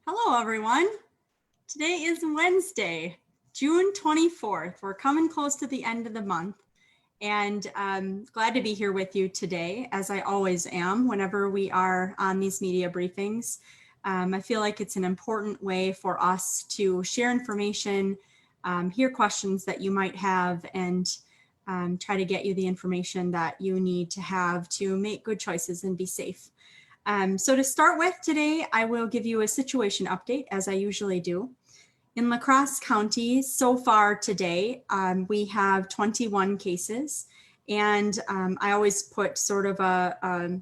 Hello, everyone. Today is Wednesday, June 24th. We're coming close to the end of the month, and I'm glad to be here with you today, as I always am whenever we are on these media briefings. I feel like it's an important way for us to share information, hear questions that you might have, and try to get you the information that you need to have to make good choices and be safe. So to start with today, I will give you a situation update as I usually do. In La Crosse County, so far today, we have 21 cases, and I always put sort of a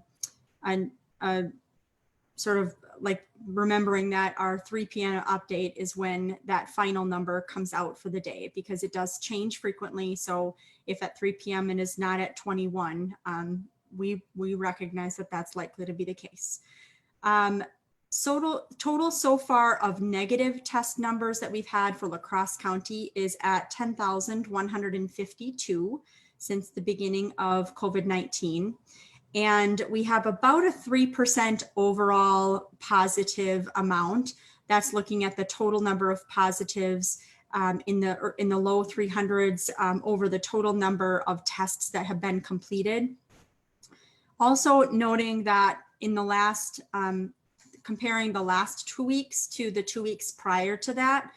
sort of like remembering that our 3 p.m. update is when that final number comes out for the day, because it does change frequently. So if at 3 p.m. it is not at 21, we recognize that that's likely to be the case. Total so far of negative test numbers that we've had for La Crosse County is at 10,152 since the beginning of COVID-19. And we have about a 3% overall positive amount. That's looking at the total number of positives in the low 300s over the total number of tests that have been completed. Also noting that in the last, comparing the last 2 weeks to the 2 weeks prior to that,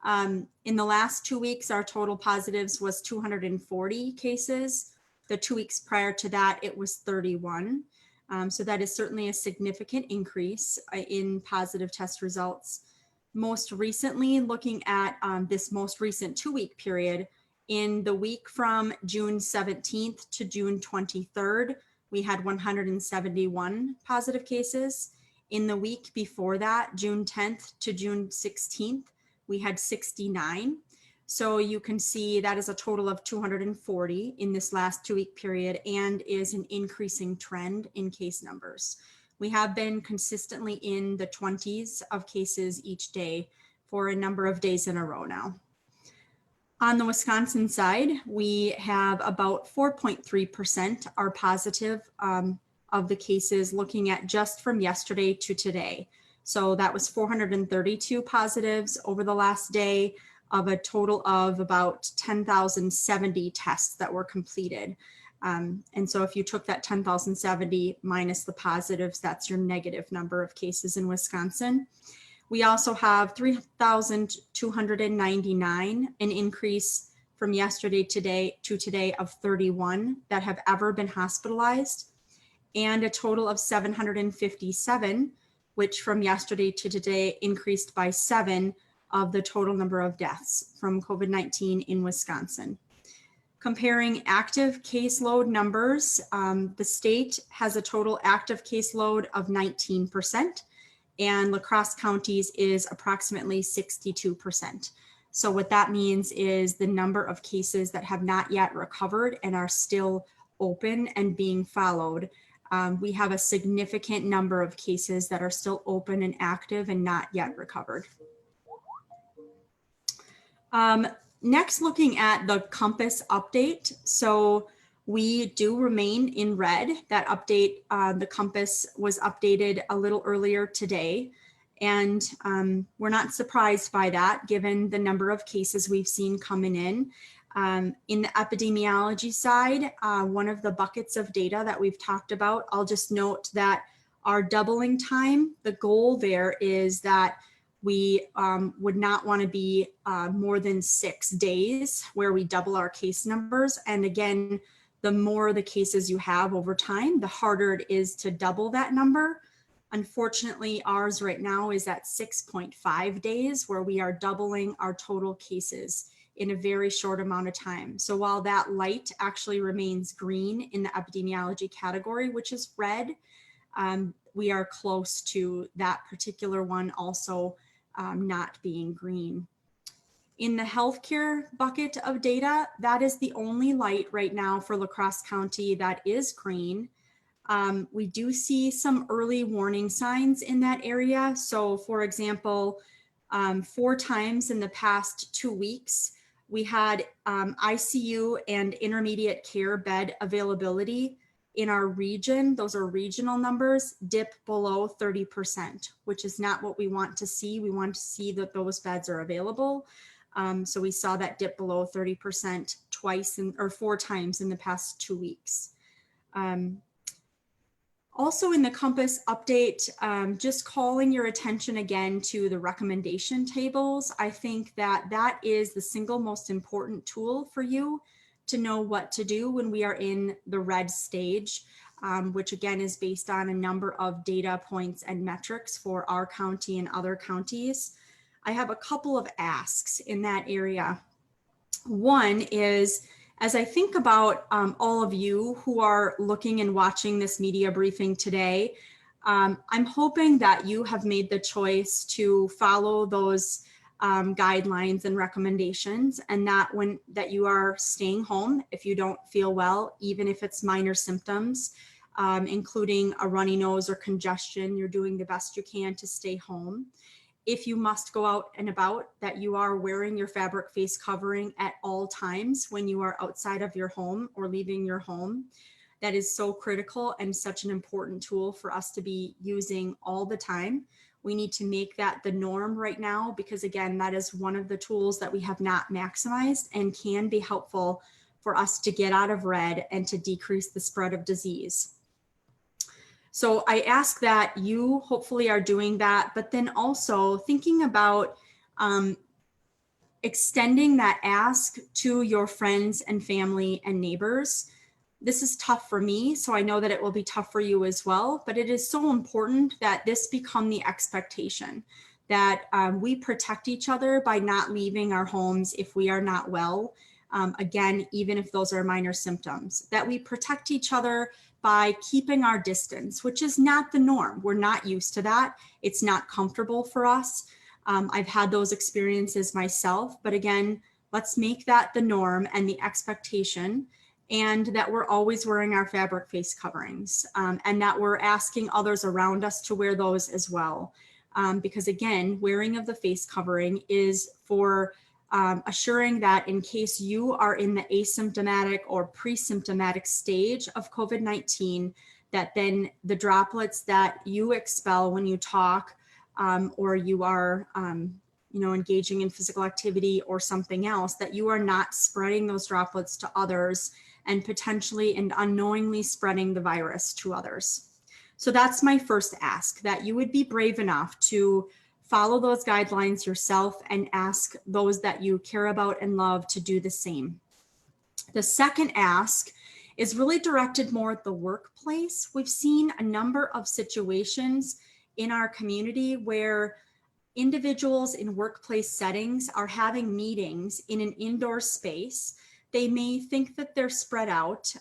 in the last 2 weeks, our total positives was 240 cases. The 2 weeks prior to that, it was 31. So that is certainly a significant increase in positive test results. Most recently, looking at this most recent 2-week period, in the week from June 17th to June 23rd, we had 171 positive cases. In the week before that, June 10th to June 16th, we had 69. So you can see that is a total of 240 in this last 2-week period, and is an increasing trend in case numbers. We have been consistently in the 20s of cases each day for a number of days in a row now. On the Wisconsin side, we have about 4.3% are positive of the cases, looking at just from yesterday to today. So that was 432 positives over the last day of a total of about 10,070 tests that were completed. And so if you took that 10,070 minus the positives, that's your negative number of cases in Wisconsin. We also have 3,299, an increase from yesterday to today of 31 that have ever been hospitalized, and a total of 757, which from yesterday to today increased by 7 of the total number of deaths from COVID-19 in Wisconsin. Comparing active caseload numbers, the state has a total active caseload of 19%. And La Crosse County's is approximately 62%. So what that means is the number of cases that have not yet recovered and are still open and being followed. We have a significant number of cases that are still open and active and not yet recovered. Next, looking at the Compass update. So we do remain in red. That update, the Compass was updated a little earlier today. And we're not surprised by that, given the number of cases we've seen coming in. In the epidemiology side, one of the buckets of data that we've talked about, I'll just note that our doubling time, the goal there is that we would not want to be more than 6 days where we double our case numbers. And again, the more the cases you have over time, the harder it is to double that number. Unfortunately, ours right now is at 6.5 days, where we are doubling our total cases in a very short amount of time. So while that light actually remains green in the epidemiology category, which is red, we are close to that particular one also not being green. In the healthcare bucket of data, that is the only light right now for La Crosse County that is green. We do see some early warning signs in that area. So for example, 4 times in the past 2 weeks, we had ICU and intermediate care bed availability in our region, those are regional numbers, dip below 30%, which is not what we want to see. We want to see that those beds are available. So we saw that dip below 30% or 4 times in the past 2 weeks. Also in the Compass update, just calling your attention again to the recommendation tables. I think that that is the single most important tool for you to know what to do when we are in the red stage, which again is based on a number of data points and metrics for our county and other counties. I have a couple of asks in that area. One is, as I think about all of you who are looking and watching this media briefing today, I'm hoping that you have made the choice to follow those guidelines and recommendations, and that you are staying home if you don't feel well, even if it's minor symptoms, including a runny nose or congestion. You're doing the best you can to stay home. If you must go out and about, that you are wearing your fabric face covering at all times when you are outside of your home or leaving your home. That is so critical and such an important tool for us to be using all the time. We need to make that the norm right now, because again, that is one of the tools that we have not maximized and can be helpful for us to get out of red and to decrease the spread of disease. So I ask that you hopefully are doing that, but then also thinking about extending that ask to your friends and family and neighbors. This is tough for me, so I know that it will be tough for you as well, but it is so important that this become the expectation, that we protect each other by not leaving our homes if we are not well. Again, even if those are minor symptoms, that we protect each other by keeping our distance, which is not the norm. We're not used to that. It's not comfortable for us. I've had those experiences myself, but again, let's make that the norm and the expectation, and that we're always wearing our fabric face coverings, and that we're asking others around us to wear those as well. Because again, wearing of the face covering is for assuring that in case you are in the asymptomatic or pre-symptomatic stage of COVID-19, that then the droplets that you expel when you talk or you are engaging in physical activity or something else, that you are not spreading those droplets to others and potentially and unknowingly spreading the virus to others. So that's my first ask, that you would be brave enough to follow those guidelines yourself and ask those that you care about and love to do the same. The second ask is really directed more at the workplace. We've seen a number of situations in our community where individuals in workplace settings are having meetings in an indoor space. They may think that they're spread out,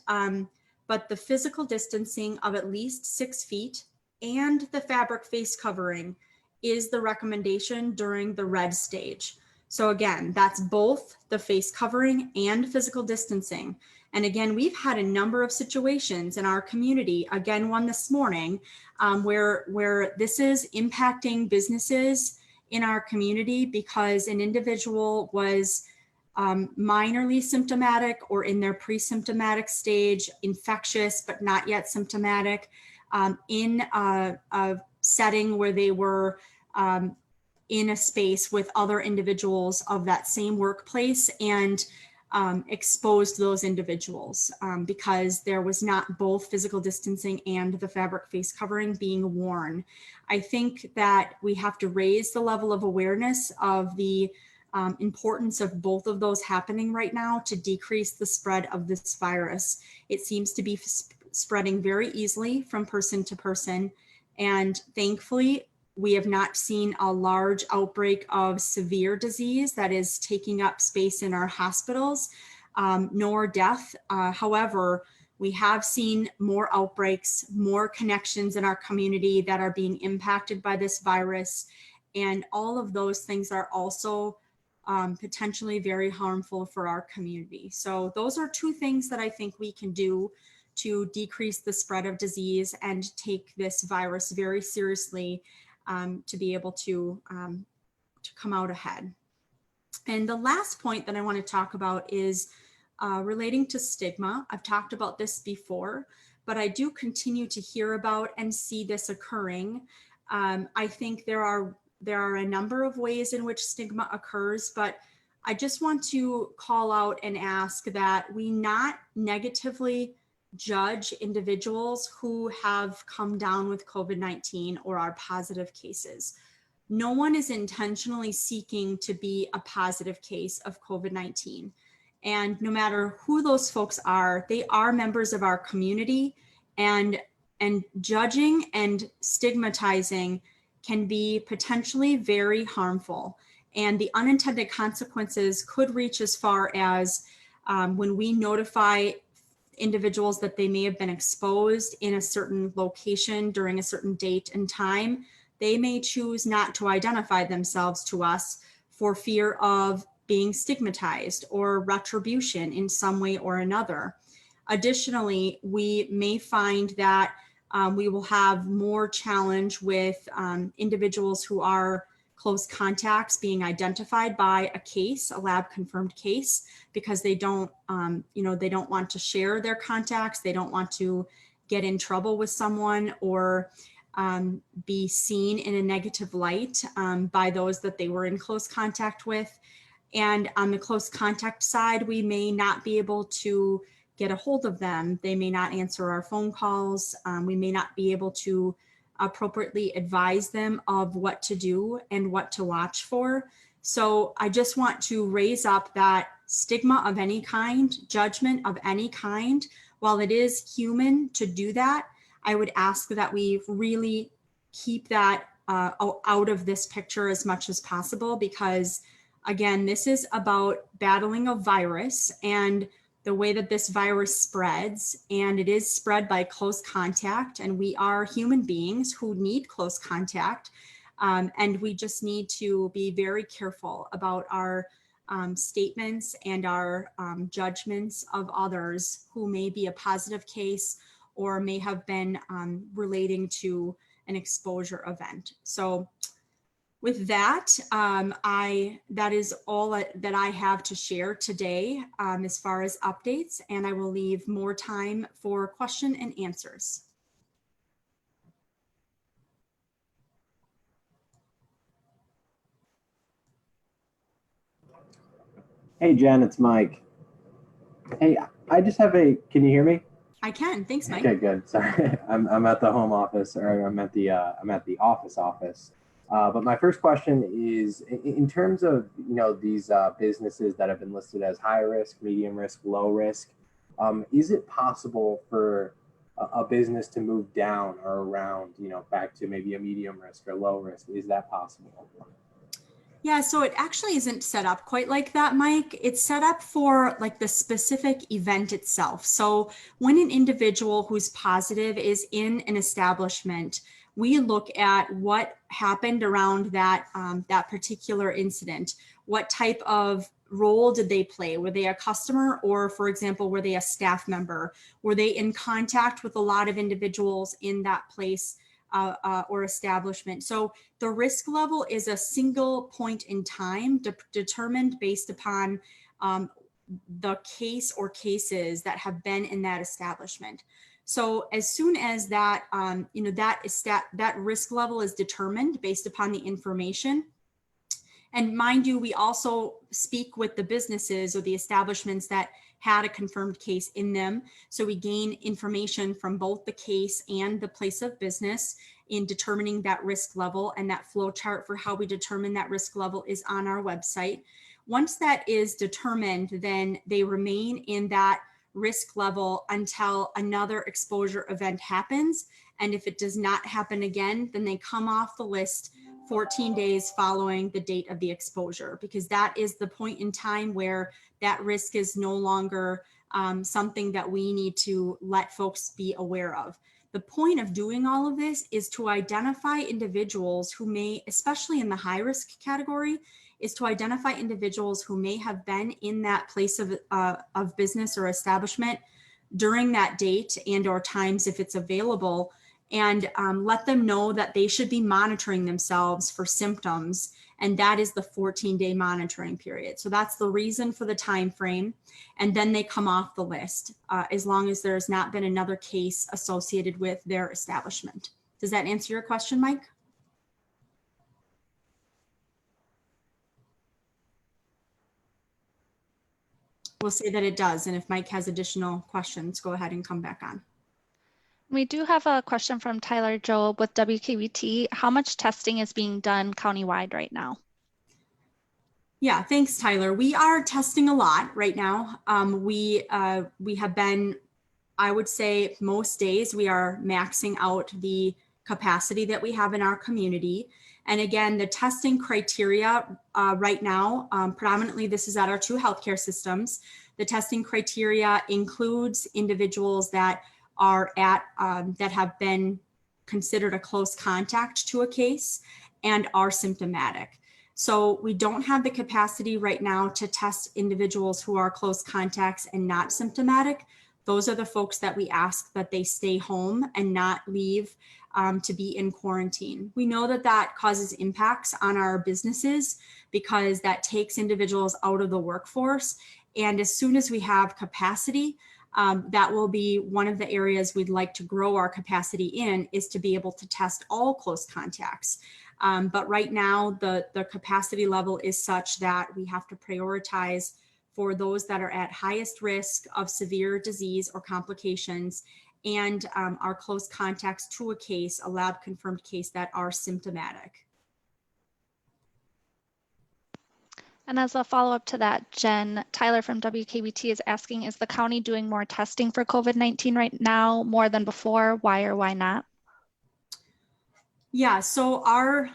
but the physical distancing of at least 6 feet and the fabric face covering is the recommendation during the red stage. So again, that's both the face covering and physical distancing. And again, we've had a number of situations in our community, again, one this morning, where this is impacting businesses in our community because an individual was minorly symptomatic or in their pre-symptomatic stage, infectious but not yet symptomatic, in a setting where they were in a space with other individuals of that same workplace, and exposed those individuals because there was not both physical distancing and the fabric face covering being worn. I think that we have to raise the level of awareness of the importance of both of those happening right now to decrease the spread of this virus. It seems to be spreading very easily from person to person, and thankfully, we have not seen a large outbreak of severe disease that is taking up space in our hospitals, nor death. However, we have seen more outbreaks, more connections in our community that are being impacted by this virus. And all of those things are also potentially very harmful for our community. So those are two things that I think we can do to decrease the spread of disease and take this virus very seriously, to be able to come out ahead. And the last point that I want to talk about is relating to stigma. I've talked about this before, but I do continue to hear about and see this occurring. I think there are a number of ways in which stigma occurs, but I just want to call out and ask that we not negatively judge individuals who have come down with COVID-19 or are positive cases. No one is intentionally seeking to be a positive case of COVID-19. And no matter who those folks are, they are members of our community, and judging and stigmatizing can be potentially very harmful. And the unintended consequences could reach as far as when we notify individuals that they may have been exposed in a certain location during a certain date and time, they may choose not to identify themselves to us for fear of being stigmatized or retribution in some way or another. Additionally, we may find that we will have more challenge with individuals who are close contacts being identified by a case, a lab confirmed case, because they don't, they don't want to share their contacts. They don't want to get in trouble with someone or be seen in a negative light by those that they were in close contact with. And on the close contact side, we may not be able to get a hold of them. They may not answer our phone calls. We may not be able to appropriately advise them of what to do and what to watch for. So I just want to raise up that stigma of any kind, judgment of any kind. While it is human to do that, I would ask that we really keep that out of this picture as much as possible, because again, this is about battling a virus and the way that this virus spreads, and it is spread by close contact, and we are human beings who need close contact, and we just need to be very careful about our statements and our judgments of others who may be a positive case or may have been relating to an exposure event. So with that, that is all that I have to share today as far as updates, and I will leave more time for question and answers. Hey, Jen, it's Mike. Hey, I just have can you hear me? I can, thanks, Mike. Okay, good. Sorry, I'm at the home office, or I'm at the office. But my first question is, in terms of these businesses that have been listed as high risk, medium risk, low risk, is it possible for a business to move down or around, back to maybe a medium risk or low risk? Is that possible? Yeah, so it actually isn't set up quite like that, Mike. It's set up for like the specific event itself. So when an individual who's positive is in an establishment, we look at what happened around that, that particular incident. What type of role did they play? Were they a customer, or for example, were they a staff member? Were they in contact with a lot of individuals in that place or establishment? So the risk level is a single point in time determined based upon the case or cases that have been in that establishment. So as soon as that, that risk level is determined based upon the information, and mind you, we also speak with the businesses or the establishments that had a confirmed case in them. So we gain information from both the case and the place of business in determining that risk level, and that flow chart for how we determine that risk level is on our website. Once that is determined, then they remain in that risk level until another exposure event happens. And if it does not happen again, then they come off the list 14 days following the date of the exposure, because that is the point in time where that risk is no longer something that we need to let folks be aware of. The point of doing all of this is to identify individuals who may, especially in the high risk category, is to identify individuals who may have been in that place of business or establishment during that date and or times if it's available, and let them know that they should be monitoring themselves for symptoms and that is the 14-day monitoring period. So that's the reason for the time frame, and then they come off the list as long as there's not been another case associated with their establishment. Does that answer your question, Mike? We'll say that it does, and if Mike has additional questions, go ahead and come back on. We do have a question from Tyler Job with WKBT. How much testing is being done countywide right now? Yeah, thanks, Tyler. We are testing a lot right now. We have been, I would say most days we are maxing out the capacity that we have in our community. And again, the testing criteria right now, predominantly this is at our 2 healthcare systems. The testing criteria includes individuals that are at, that have been considered a close contact to a case and are symptomatic. So we don't have the capacity right now to test individuals who are close contacts and not symptomatic. Those are the folks that we ask that they stay home and not leave to be in quarantine. We know that that causes impacts on our businesses because that takes individuals out of the workforce. And as soon as we have capacity, that will be one of the areas we'd like to grow our capacity in, is to be able to test all close contacts. But right now, the capacity level is such that we have to prioritize for those that are at highest risk of severe disease or complications, and are close contacts to a case, a lab confirmed case, that are symptomatic. And as a follow-up to that, Jen, Tyler from WKBT is asking, is the county doing more testing for COVID-19 right now, more than before? Why or why not? Yeah, so our,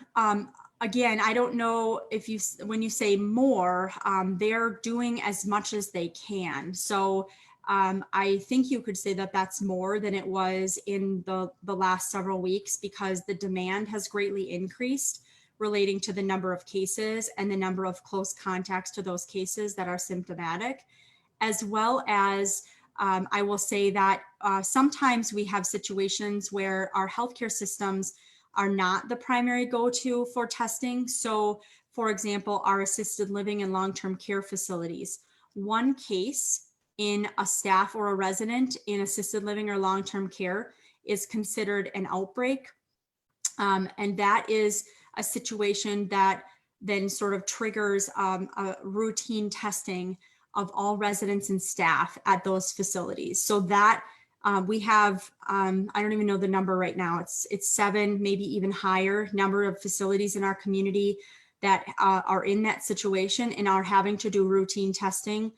again, I don't know if you, when you say more, they're doing as much as they can. So I think you could say that that's more than it was in the last several weeks, because the demand has greatly increased relating to the number of cases and the number of close contacts to those cases that are symptomatic, as well as I will say that sometimes we have situations where our healthcare systems are not the primary go-to for testing. So for example, our assisted living and long-term care facilities, one case in a staff or a resident in assisted living or long-term care is considered an outbreak. And that is a situation that then sort of triggers a routine testing of all residents and staff at those facilities. So that we have, I don't even know the number right now. It's 7, maybe even higher number of facilities in our community that are in that situation and are having to do routine testing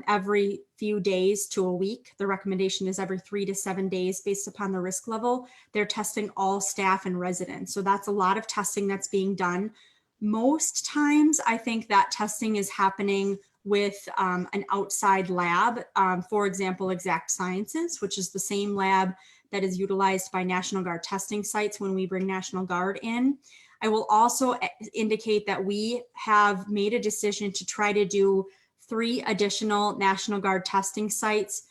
every few days to a week. The recommendation is every 3 to 7 days based upon the risk level. They're testing all staff and residents. So that's a lot of testing that's being done. Most times, I think that testing is happening with an outside lab, for example, Exact Sciences, which is the same lab that is utilized by National Guard testing sites when we bring National Guard in. I will also indicate that we have made a decision to try to do 3 additional National Guard testing sites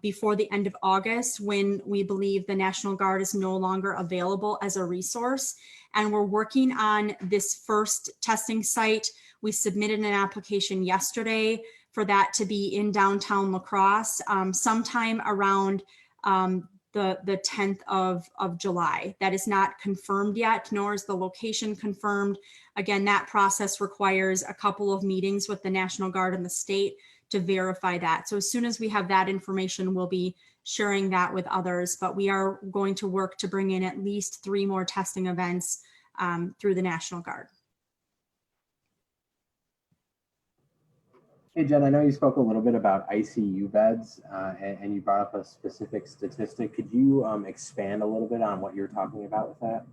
before the end of August, when we believe the National Guard is no longer available as a resource. And we're working on this first testing site. We submitted an application yesterday for that to be in downtown La Crosse sometime around the 10th of July. That is not confirmed yet, nor is the location confirmed. Again, that process requires a couple of meetings with the National Guard and the state to verify that. So as soon as we have that information, we'll be sharing that with others, but we are going to work to bring in at least 3 more testing events through the National Guard. Hey, Jen, I know you spoke a little bit about ICU beds and you brought up a specific statistic. Could you expand a little bit on what you're talking about with that?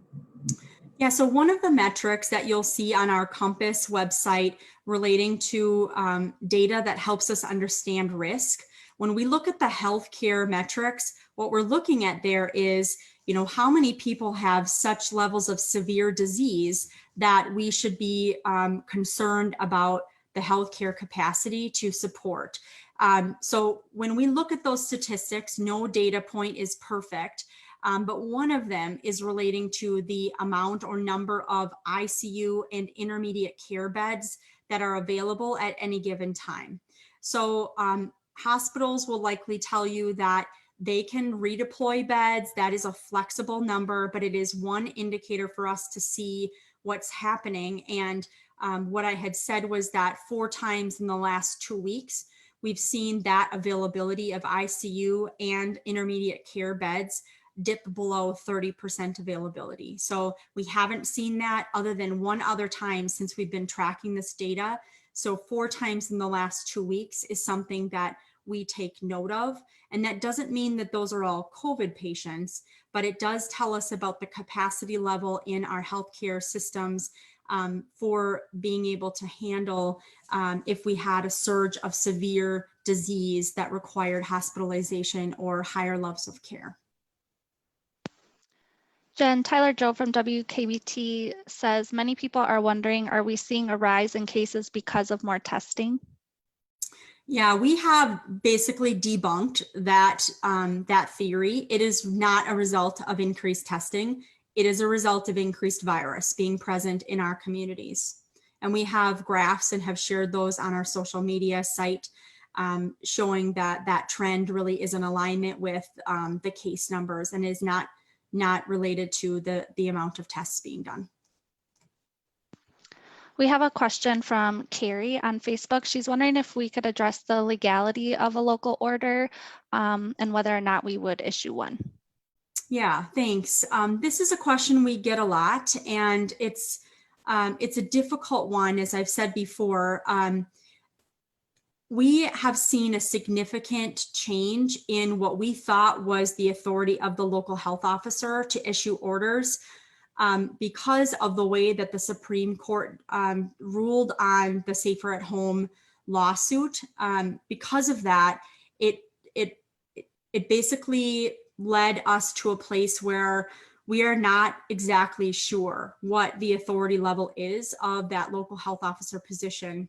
Yeah, so one of the metrics that you'll see on our Compass website relating to data that helps us understand risk, when we look at the healthcare metrics, what we're looking at there is, you know, how many people have such levels of severe disease that we should be concerned about the healthcare capacity to support. So when we look at those statistics, no data point is perfect. But one of them is relating to the amount or number of ICU and intermediate care beds that are available at any given time. So hospitals will likely tell you that they can redeploy beds. That is a flexible number, but it is one indicator for us to see what's happening. And what I had said was that 4 times in the last 2 weeks, we've seen that availability of ICU and intermediate care beds dip below 30% availability. So we haven't seen that other than one other time since we've been tracking this data. So 4 times in the last 2 weeks is something that we take note of. And that doesn't mean that those are all COVID patients, but it does tell us about the capacity level in our healthcare systems for being able to handle if we had a surge of severe disease that required hospitalization or higher levels of care. Jen, Tyler Joe from WKBT says, many people are wondering, are we seeing a rise in cases because of more testing? Yeah, we have basically debunked that, that theory. It is not a result of increased testing. It is a result of increased virus being present in our communities. And we have graphs and have shared those on our social media site showing that that trend really is in alignment with the case numbers and is not related to the amount of tests being done. We have a question from Carrie on Facebook. She's wondering if we could address the legality of a local order and whether or not we would issue one. Yeah, thanks. This is a question we get a lot, and it's a difficult one, as I've said before. We have seen a significant change in what we thought was the authority of the local health officer to issue orders because of the way that the Supreme Court ruled on the Safer at Home lawsuit. Because of that, it basically led us to a place where we are not exactly sure what the authority level is of that local health officer position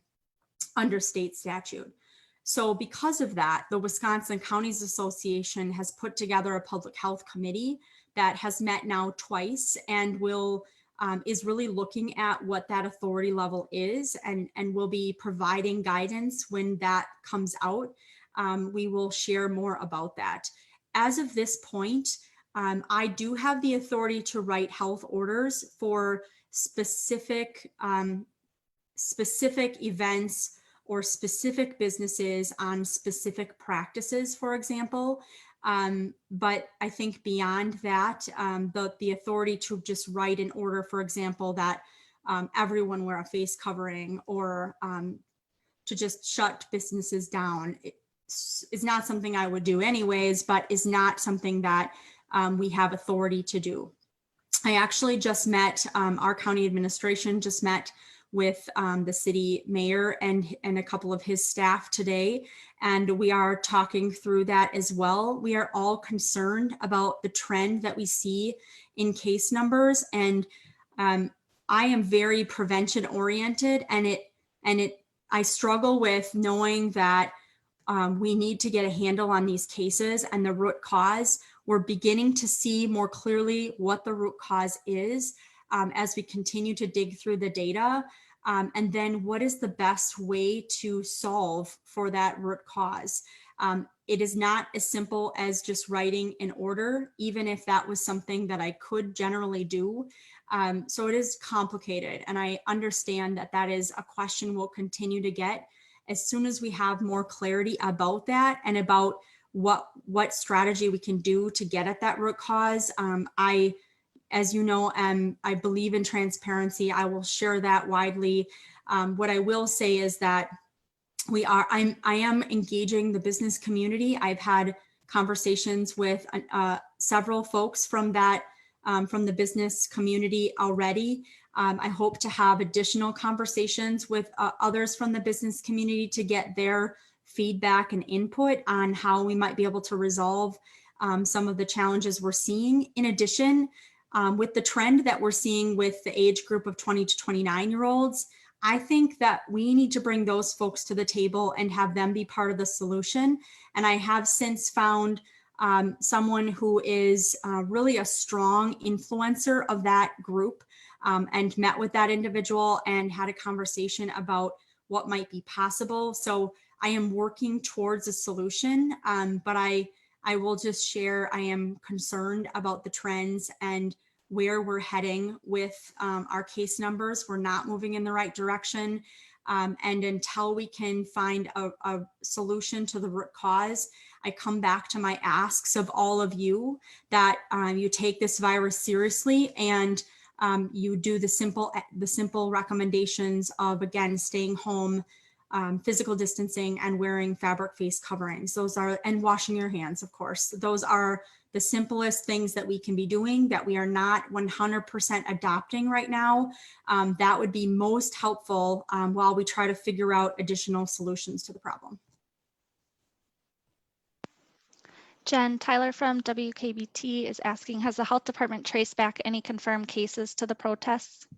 under state statute. So because of that, the Wisconsin Counties Association has put together a public health committee that has met now twice and is really looking at what that authority level is and will be providing guidance when that comes out. We will share more about that. As of this point, I do have the authority to write health orders for specific events or specific businesses on specific practices, for example. But I think beyond that, the authority to just write an order, for example, that everyone wear a face covering or to just shut businesses down is not something I would do anyways, but is not something that we have authority to do. I actually just met, our county administration just met with the city mayor and a couple of his staff today, and we are talking through that as well. We are all concerned about the trend that we see in case numbers, and I am very prevention oriented, and I struggle with knowing that we need to get a handle on these cases and the root cause. We're beginning to see more clearly what the root cause is as we continue to dig through the data. And then what is the best way to solve for that root cause? It is not as simple as just writing an order, even if that was something that I could generally do. So it is complicated. And I understand that that is a question we'll continue to get. As soon as we have more clarity about that and about what strategy we can do to get at that root cause, as you know, I believe in transparency. I will share that widely. What I will say is that I am engaging the business community. I've had conversations with several folks from the business community already. I hope to have additional conversations with others from the business community to get their feedback and input on how we might be able to resolve some of the challenges we're seeing. In addition, with the trend that we're seeing with the age group of 20 to 29-year-olds, I think that we need to bring those folks to the table and have them be part of the solution. And I have since found someone who is really a strong influencer of that group, and met with that individual and had a conversation about what might be possible. So I am working towards a solution, but I will just share, I am concerned about the trends and where we're heading with our case numbers. We're not moving in the right direction. And until we can find a solution to the root cause, I come back to my asks of all of you that you take this virus seriously and you do the simple recommendations of, again, staying home, physical distancing, and wearing fabric face coverings. Those are, and washing your hands, of course. Those are the simplest things that we can be doing that we are not 100% adopting right now. That would be most helpful while we try to figure out additional solutions to the problem. Jen, Tyler from WKBT is asking, has the health department traced back any confirmed cases to the protests?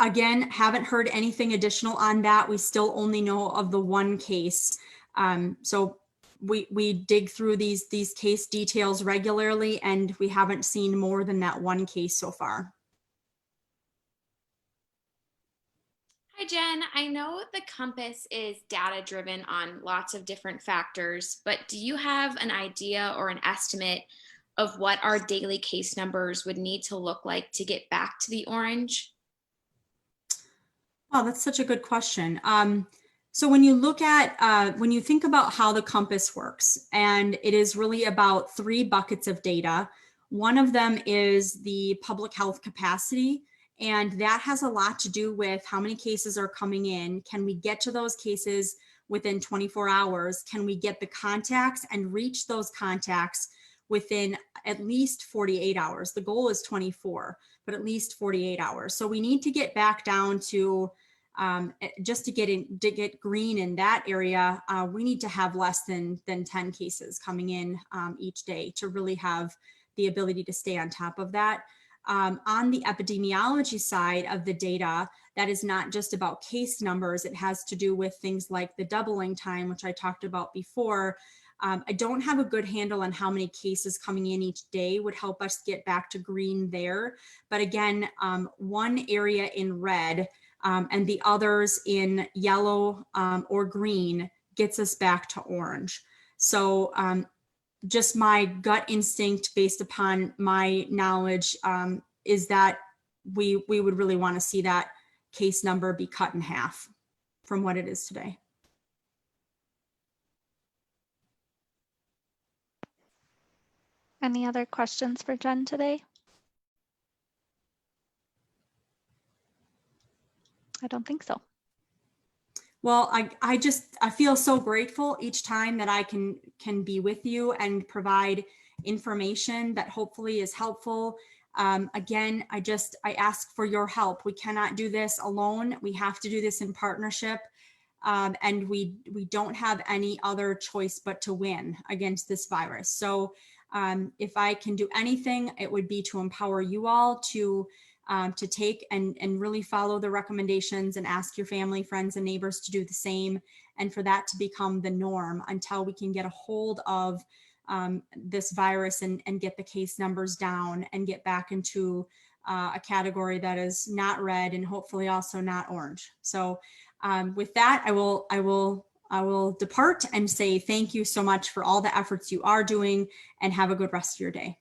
Again, haven't heard anything additional on that. We still only know of the one case. So we dig through these case details regularly, and we haven't seen more than that one case so far. Hi, Jen. I know the Compass is data driven on lots of different factors, but do you have an idea or an estimate of what our daily case numbers would need to look like to get back to the orange? Oh, that's such a good question. So when you look at, when you think about how the Compass works, and it is really about 3 buckets of data. One of them is the public health capacity, and that has a lot to do with how many cases are coming in. Can we get to those cases within 24 hours? Can we get the contacts and reach those contacts within at least 48 hours? The goal is 24, but at least 48 hours. So we need to get back down to, just to get green in that area, we need to have less than 10 cases coming in each day to really have the ability to stay on top of that. On the epidemiology side of the data, that is not just about case numbers. It has to do with things like the doubling time, which I talked about before. I don't have a good handle on how many cases coming in each day would help us get back to green there. But again, one area in red and the others in yellow or green gets us back to orange. So just my gut instinct based upon my knowledge is that we would really want to see that case number be cut in half from what it is today. Any other questions for Jen today? I don't think so. Well, I feel so grateful each time that I can be with you and provide information that hopefully is helpful. Again, I ask for your help. We cannot do this alone. We have to do this in partnership. And we don't have any other choice but to win against this virus. So if I can do anything, it would be to empower you all to take and really follow the recommendations and ask your family, friends, and neighbors to do the same, and for that to become the norm until we can get a hold of this virus and get the case numbers down and get back into a category that is not red and hopefully also not orange. So with that, I will depart and say thank you so much for all the efforts you are doing, and have a good rest of your day.